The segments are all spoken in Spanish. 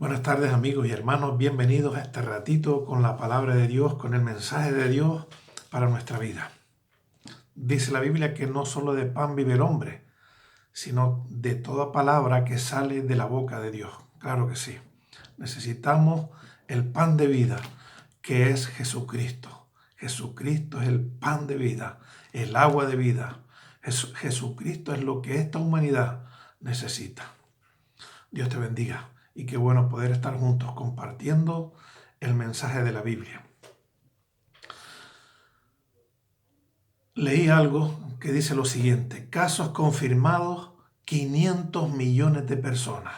Buenas tardes amigos y hermanos, bienvenidos a este ratito con la palabra de Dios, con el mensaje de Dios para nuestra vida. Dice la Biblia que no solo de pan vive el hombre, sino de toda palabra que sale de la boca de Dios. Claro que sí. Necesitamos el pan de vida, que es Jesucristo. Jesucristo es el pan de vida, el agua de vida. Jesucristo es lo que esta humanidad necesita. Dios te bendiga y qué bueno poder estar juntos compartiendo el mensaje de la Biblia. Leí algo que dice lo siguiente: casos confirmados, 500 millones de personas.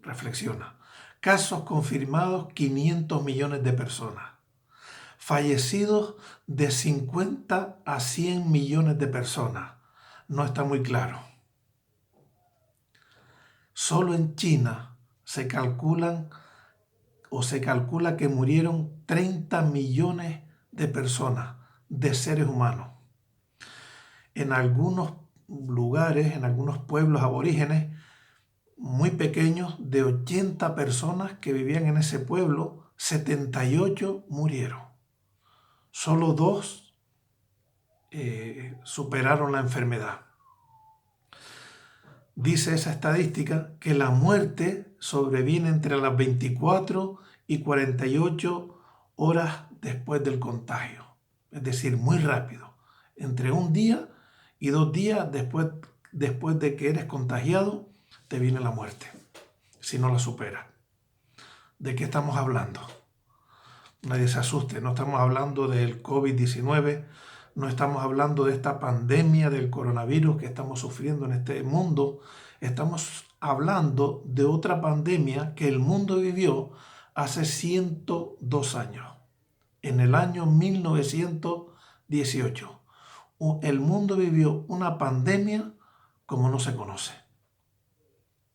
Reflexiona. Casos confirmados, 500 millones de personas. Fallecidos, de 50 a 100 millones de personas. No está muy claro. Solo en China se calcula que murieron 30 millones de personas, de seres humanos. En algunos lugares, en algunos pueblos aborígenes muy pequeños, de 80 personas que vivían en ese pueblo, 78 murieron. Solo 2 superaron la enfermedad. Dice esa estadística que la muerte sobreviene entre las 24 y 48 horas después del contagio. Es decir, muy rápido. Entre un día y 2 días después de que eres contagiado, te viene la muerte, si no la superas. ¿De qué estamos hablando? Nadie se asuste, no estamos hablando del COVID-19, no estamos hablando de esta pandemia del coronavirus que estamos sufriendo en este mundo. Estamos hablando de otra pandemia que el mundo vivió hace 102 años, en el año 1918. El mundo vivió una pandemia como no se conoce.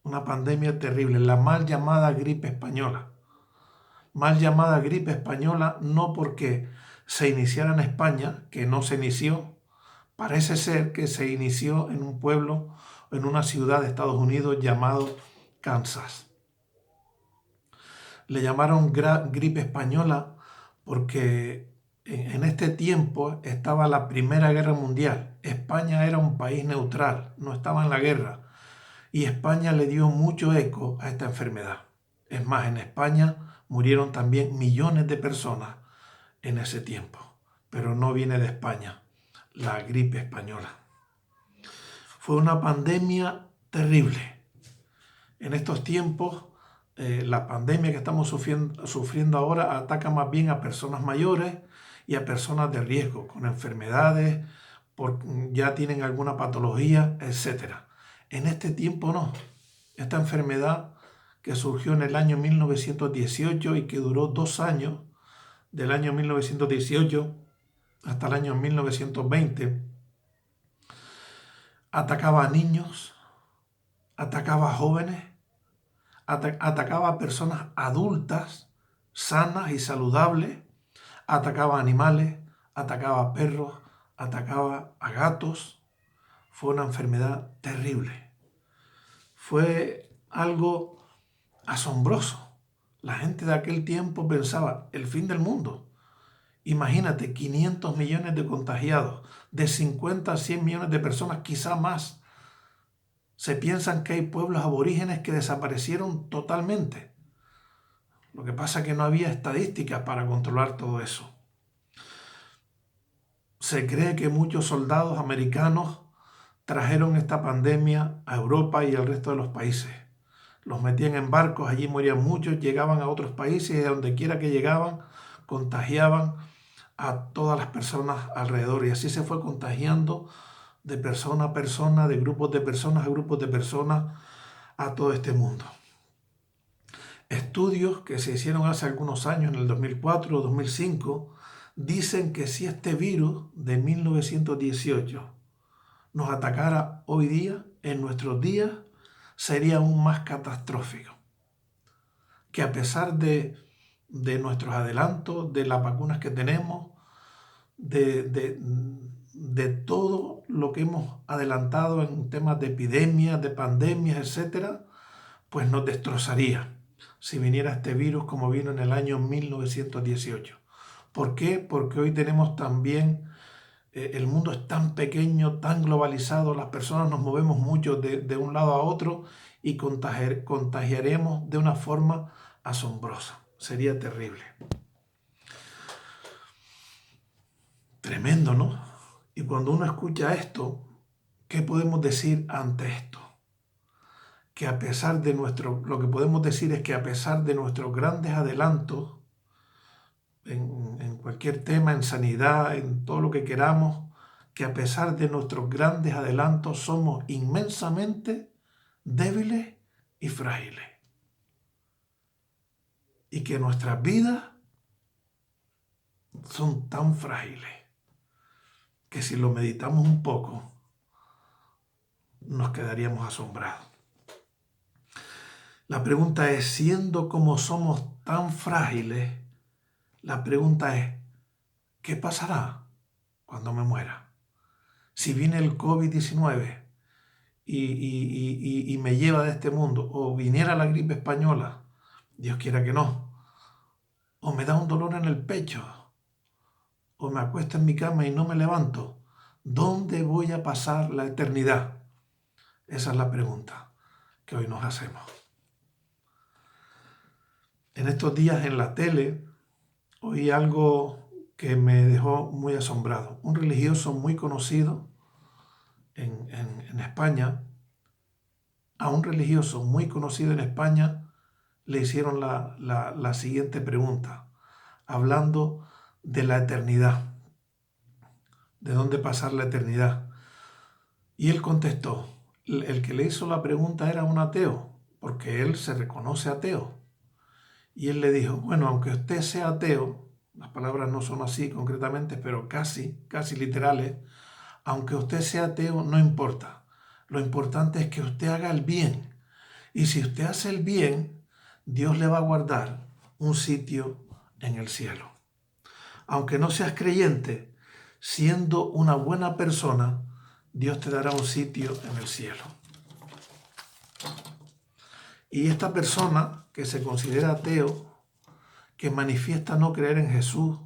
Una pandemia terrible, la mal llamada gripe española. Mal llamada gripe española no porque se iniciara en España, que no se inició. Parece ser que se inició en un pueblo, en una ciudad de Estados Unidos llamado Kansas. Le llamaron gripe española porque en este tiempo estaba la Primera Guerra Mundial. España era un país neutral, no estaba en la guerra. Y España le dio mucho eco a esta enfermedad. Es más, en España murieron también millones de personas en ese tiempo. Pero no viene de España, la gripe española. Fue una pandemia terrible. En estos tiempos, la pandemia que estamos sufriendo ahora ataca más bien a personas mayores y a personas de riesgo, con enfermedades, ya tienen alguna patología, etc. En este tiempo no. Esta enfermedad que surgió en el año 1918 y que duró 2 años, del año 1918 hasta el año 1920, atacaba a niños, atacaba a jóvenes, atacaba a personas adultas, sanas y saludables, atacaba a animales, atacaba a perros, atacaba a gatos. Fue una enfermedad terrible. Fue algo asombroso. La gente de aquel tiempo pensaba, el fin del mundo. Imagínate, 500 millones de contagiados, de 50 a 100 millones de personas, quizá más. Se piensan que hay pueblos aborígenes que desaparecieron totalmente. Lo que pasa es que no había estadísticas para controlar todo eso. Se cree que muchos soldados americanos trajeron esta pandemia a Europa y al resto de los países. Los metían en barcos, allí morían muchos, llegaban a otros países y de donde quiera que llegaban, contagiaban a todas las personas alrededor. Y así se fue contagiando de persona a persona, de grupos de personas a grupos de personas, a todo este mundo. Estudios que se hicieron hace algunos años, en el 2004 o 2005, dicen que si este virus de 1918 nos atacara hoy día, en nuestros días, sería aún más catastrófico. Que a pesar de nuestros adelantos, de las vacunas que tenemos, de todo lo que hemos adelantado en temas de epidemias, de pandemias, etc., pues nos destrozaría. si viniera este virus como vino en el año 1918. ¿Por qué? Porque hoy tenemos también, el mundo es tan pequeño, tan globalizado, las personas nos movemos mucho de un lado a otro y contagiaremos de una forma asombrosa. Sería terrible. Tremendo, ¿no? Y cuando uno escucha esto, ¿qué podemos decir ante esto? Que a pesar de lo que podemos decir es que a pesar de nuestros grandes adelantos en cualquier tema, en sanidad, en todo lo que queramos, que a pesar de nuestros grandes adelantos somos inmensamente débiles y frágiles. Y que nuestras vidas son tan frágiles que si lo meditamos un poco, nos quedaríamos asombrados. La pregunta es, siendo como somos tan frágiles, la pregunta es, ¿qué pasará cuando me muera? Si viene el COVID-19 y me lleva de este mundo, o viniera la gripe española, Dios quiera que no, o me da un dolor en el pecho, o me acuesto en mi cama y no me levanto, ¿dónde voy a pasar la eternidad? Esa es la pregunta que hoy nos hacemos. En estos días en la tele oí algo que me dejó muy asombrado. Un religioso muy conocido en España, a un religioso muy conocido en España le hicieron la siguiente pregunta, hablando de la eternidad, de dónde pasar la eternidad. Y él contestó, el que le hizo la pregunta era un ateo, porque él se reconoce ateo. Y él le dijo, bueno, aunque usted sea ateo, las palabras no son así concretamente, pero casi literales, aunque usted sea ateo, no importa. Lo importante es que usted haga el bien. Y si usted hace el bien, Dios le va a guardar un sitio en el cielo. Aunque no seas creyente, siendo una buena persona, Dios te dará un sitio en el cielo. Y esta persona que se considera ateo, que manifiesta no creer en Jesús,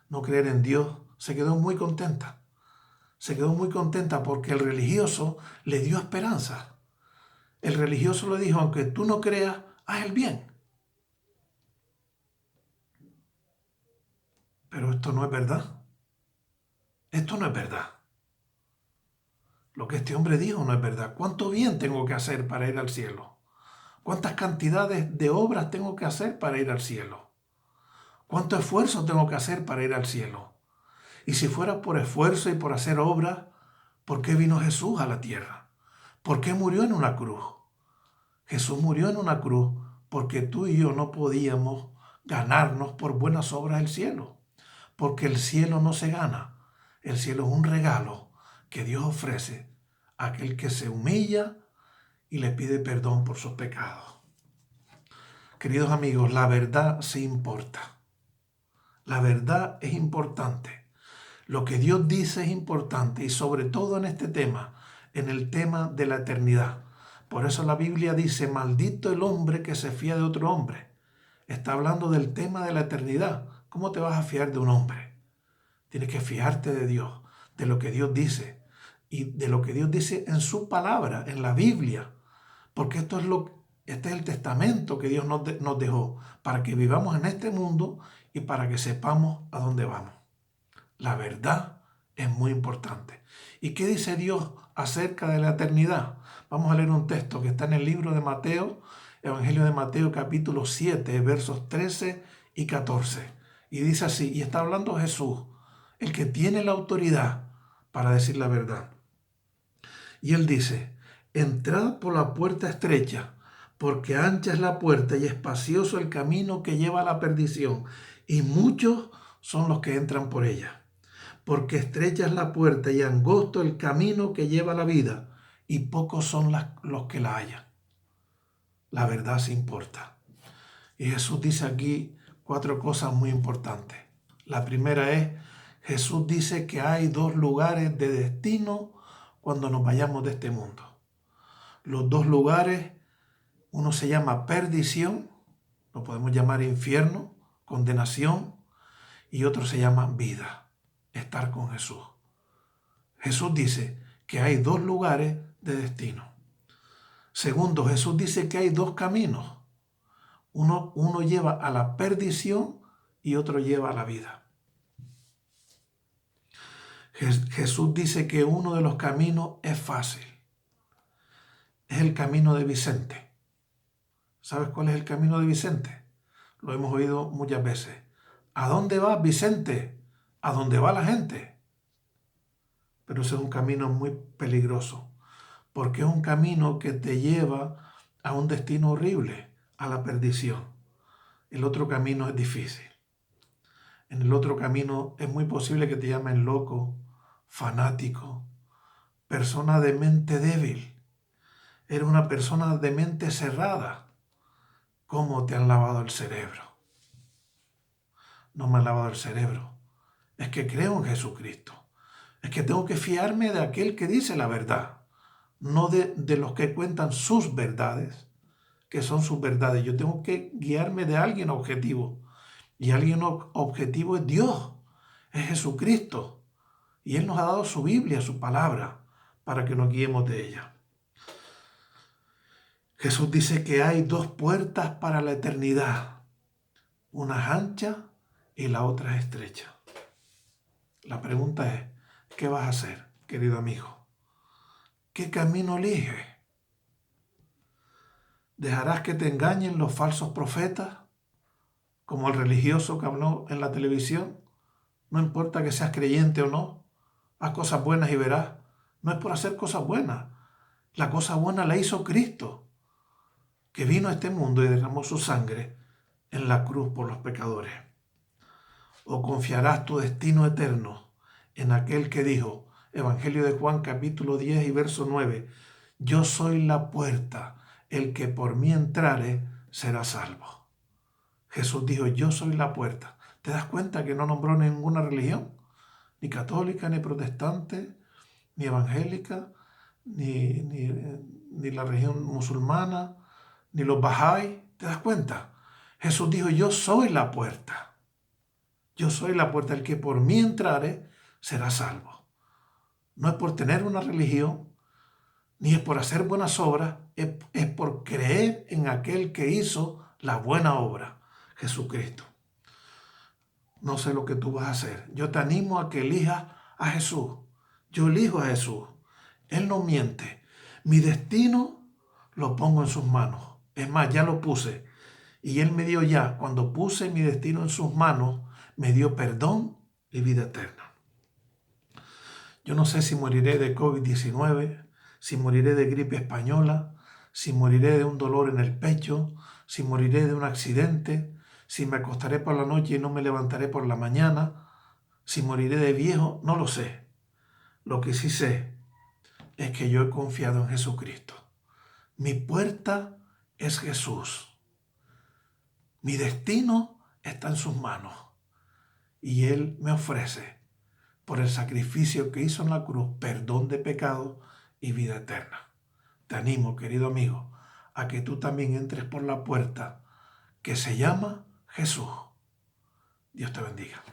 no creer en Dios, se quedó muy contenta. Se quedó muy contenta porque el religioso le dio esperanza. El religioso le dijo, aunque tú no creas, haz el bien. Pero esto no es verdad. Esto no es verdad. Lo que este hombre dijo no es verdad. ¿Cuánto bien tengo que hacer para ir al cielo? ¿Cuántas cantidades de obras tengo que hacer para ir al cielo? ¿Cuánto esfuerzo tengo que hacer para ir al cielo? Y si fuera por esfuerzo y por hacer obras, ¿por qué vino Jesús a la tierra? ¿Por qué murió en una cruz? Jesús murió en una cruz porque tú y yo no podíamos ganarnos por buenas obras el cielo. Porque el cielo no se gana. El cielo es un regalo que Dios ofrece a aquel que se humilla y le pide perdón por sus pecados. Queridos amigos, la verdad sí importa. La verdad es importante. Lo que Dios dice es importante y sobre todo en este tema, en el tema de la eternidad. Por eso la Biblia dice, maldito el hombre que se fía de otro hombre. Está hablando del tema de la eternidad. ¿Cómo te vas a fiar de un hombre? Tienes que fiarte de Dios, de lo que Dios dice y de lo que Dios dice en su palabra, en la Biblia. Porque este es el testamento que Dios nos dejó para que vivamos en este mundo y para que sepamos a dónde vamos. La verdad es muy importante. ¿Y qué dice Dios acerca de la eternidad? Vamos a leer un texto que está en el libro de Mateo, Evangelio de Mateo capítulo 7, versos 13 y 14. Y dice así, y está hablando Jesús, el que tiene la autoridad para decir la verdad. Y él dice, entrad por la puerta estrecha, porque ancha es la puerta y espacioso el camino que lleva a la perdición, y muchos son los que entran por ella. Porque estrecha es la puerta y angosto el camino que lleva a la vida, y pocos son los que la hallan. La verdad sí importa. Y Jesús dice aquí 4 cosas muy importantes. La primera es, Jesús dice que hay 2 lugares de destino cuando nos vayamos de este mundo. Los 2 lugares, uno se llama perdición Lo podemos llamar infierno, condenación, y otro se llama vida, estar con Jesús. Jesús dice que hay dos lugares de destino. Segundo, Jesús dice que hay dos caminos. Uno lleva a la perdición y otro lleva a la vida. Jesús dice que uno de los caminos es fácil. Es el camino de Vicente. ¿Sabes cuál es el camino de Vicente? Lo hemos oído muchas veces. ¿A dónde va Vicente? ¿A dónde va la gente? Pero ese es un camino muy peligroso, porque es un camino que te lleva a un destino horrible, a la perdición. El otro camino es difícil. En el otro camino es muy posible que te llamen loco, fanático, persona de mente débil. Eres una persona de mente cerrada. ¿Cómo te han lavado el cerebro? No me han lavado el cerebro. Es que creo en Jesucristo. Es que tengo que fiarme de aquel que dice la verdad, no de los que cuentan sus verdades, que son sus verdades. Yo tengo que guiarme de alguien objetivo. Y alguien objetivo es Dios, es Jesucristo. Y Él nos ha dado su Biblia, su palabra, para que nos guiemos de ella. Jesús dice que hay dos puertas para la eternidad. Una es ancha y la otra es estrecha. La pregunta es, ¿qué vas a hacer, querido amigo? ¿Qué camino eliges? ¿Dejarás que te engañen los falsos profetas, como el religioso que habló en la televisión? No importa que seas creyente o no, haz cosas buenas y verás. No es por hacer cosas buenas. La cosa buena la hizo Cristo, que vino a este mundo y derramó su sangre en la cruz por los pecadores. ¿O confiarás tu destino eterno en aquel que dijo, Evangelio de Juan capítulo 10 y verso 9, yo soy la puerta, el que por mí entrare será salvo? Jesús dijo, yo soy la puerta. ¿Te das cuenta que no nombró ninguna religión? Ni católica, ni protestante, ni evangélica, ni la religión musulmana, ni los bahá'í. ¿Te das cuenta? Jesús dijo, yo soy la puerta. Yo soy la puerta, el que por mí entrare será salvo. No es por tener una religión, ni es por hacer buenas obras, es por creer en aquel que hizo la buena obra, Jesucristo. No sé lo que tú vas a hacer. Yo te animo a que elijas a Jesús. Yo elijo a Jesús. Él no miente. Mi destino lo pongo en sus manos. Es más, ya lo puse. Y Él me dio ya, cuando puse mi destino en sus manos, me dio perdón y vida eterna. Yo no sé si moriré de COVID-19, si moriré de gripe española, si moriré de un dolor en el pecho, si moriré de un accidente, si me acostaré por la noche y no me levantaré por la mañana, si moriré de viejo, no lo sé. Lo que sí sé es que yo he confiado en Jesucristo. Mi puerta es Jesús. Mi destino está en sus manos. Y Él me ofrece, por el sacrificio que hizo en la cruz, perdón de pecado y vida eterna. Te animo, querido amigo, a que tú también entres por la puerta que se llama Jesús. Dios te bendiga.